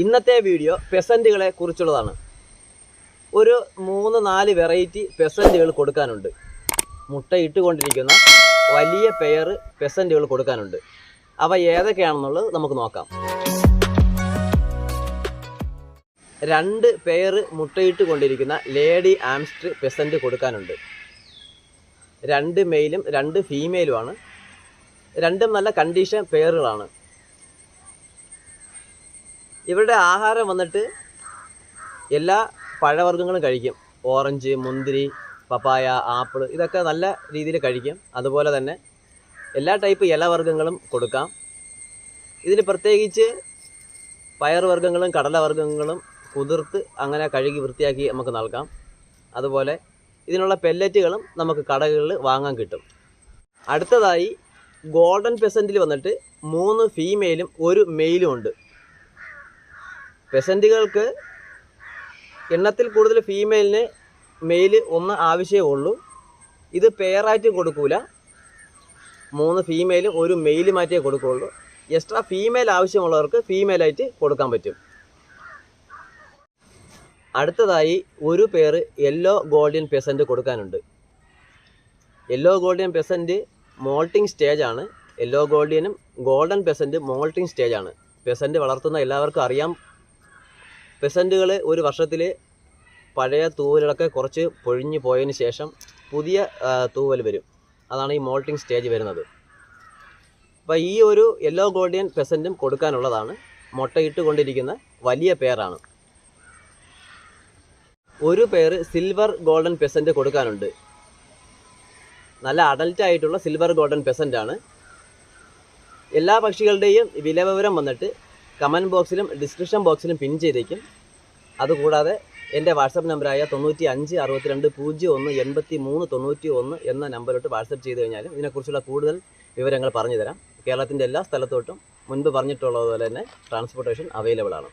ഇന്നത്തെ വീഡിയോ പെസൻറ്റുകളെ കുറിച്ചുള്ളതാണ്. ഒരു 3-4 വെറൈറ്റി പെസൻറ്റുകൾ കൊടുക്കാനുണ്ട്. മുട്ടയിട്ടുകൊണ്ടിരിക്കുന്ന വലിയ പെയർ പെസൻറ്റുകൾ കൊടുക്കാനുണ്ട്. അവ ഏതൊക്കെയാണെന്നുള്ളത് നമുക്ക് നോക്കാം. 2 പെയർ മുട്ടയിട്ട് കൊണ്ടിരിക്കുന്ന ലേഡി ആംസ്റ്റർ പെസൻറ്റ് കൊടുക്കാനുണ്ട്. 2 മെയിലും 2 ഫീമെയിലുമാണ്. രണ്ടും നല്ല കണ്ടീഷൻ പെയറുകളാണ്. ഇവരുടെ ആഹാരം വന്നിട്ട് എല്ലാ പഴവർഗ്ഗങ്ങളും കഴിക്കും. ഓറഞ്ച്, മുന്തിരി, പപ്പായ, ആപ്പിൾ ഇതൊക്കെ നല്ല രീതിയിൽ കഴിക്കും. അതുപോലെ തന്നെ എല്ലാ ടൈപ്പ് ഇലവർഗ്ഗങ്ങളും കൊടുക്കാം. ഇതിൽ പ്രത്യേകിച്ച് പയറുവർഗ്ഗങ്ങളും കടലവർഗ്ഗങ്ങളും കുതിർത്ത് അങ്ങനെ കഴുകി വൃത്തിയാക്കി നമുക്ക് നൽകാം. അതുപോലെ ഇതിനുള്ള പെല്ലറ്റുകളും നമുക്ക് കടകളിൽ വാങ്ങാൻ കിട്ടും. അടുത്തതായി ഗോൾഡൻ പെസൻറ്റിൽ വന്നിട്ട് 3 ഫീമെയിലും 1 മെയിലും ഉണ്ട്. പെസൻറ്റുകൾക്ക് എണ്ണത്തിൽ കൂടുതൽ ഫീമെയിലിന് മെയില് 1 ആവശ്യമേ ഉള്ളൂ. ഇത് പെയറായിട്ട് കൊടുക്കൂല. 3 ഫീമെയിലും 1 മെയിലുമായിട്ടേ കൊടുക്കുകയുള്ളൂ. എക്സ്ട്രാ ഫീമെയിൽ ആവശ്യമുള്ളവർക്ക് ഫീമെയിലായിട്ട് കൊടുക്കാൻ പറ്റും. അടുത്തതായി 1 പെയർ യെല്ലോ ഗോൾഡിയൻ പെസൻറ്റ് കൊടുക്കാനുണ്ട്. യെല്ലോ ഗോൾഡിയൻ പെസൻറ്റ് മോൾട്ടിംഗ് സ്റ്റേജാണ്. യെല്ലോ ഗോൾഡിയനും ഗോൾഡൻ പെസൻറ്റ് മോൾട്ടിംഗ് സ്റ്റേജാണ്. പെസൻറ്റ് വളർത്തുന്ന എല്ലാവർക്കും അറിയാം. പെസൻറ്റുകൾ ഒരു വർഷത്തിൽ പഴയ തൂവലുകളൊക്കെ കുറച്ച് പൊഴിഞ്ഞു പോയതിന് ശേഷം പുതിയ തൂവൽ വരും. അതാണ് ഈ മോൾട്ടിംഗ് സ്റ്റേജ് വരുന്നത്. അപ്പോൾ ഈ ഒരു യെല്ലോ ഗോൾഡിയൻ പെസൻറ്റും കൊടുക്കാനുള്ളതാണ്. മുട്ടയിട്ട് കൊണ്ടിരിക്കുന്ന വലിയ പെയറാണ്. 1 പെയർ സിൽവർ ഗോൾഡൻ പെസൻറ്റ് കൊടുക്കാനുണ്ട്. നല്ല അഡൽട്ട് ആയിട്ടുള്ള സിൽവർ ഗോൾഡൻ പെസൻറ്റാണ്. എല്ലാ പക്ഷികളുടെയും വില വിവരം വന്നിട്ട് കമൻറ്റ് ബോക്സിലും ഡിസ്ക്രിപ്ഷൻ ബോക്സിലും പിൻ ചെയ്തേക്കും. അതുകൂടാതെ എൻ്റെ വാട്സപ്പ് നമ്പറായ 95 62 01 83 91 എന്ന നമ്പറിലോട്ട് വാട്സപ്പ് ചെയ്ത് കഴിഞ്ഞാലും ഇതിനെക്കുറിച്ചുള്ള കൂടുതൽ വിവരങ്ങൾ പറഞ്ഞു തരാം. കേരളത്തിൻ്റെ എല്ലാ സ്ഥലത്തോട്ടും മുൻപ് പറഞ്ഞിട്ടുള്ളതുപോലെ തന്നെ ട്രാൻസ്പോർട്ടേഷൻ അവൈലബിൾ ആണ്.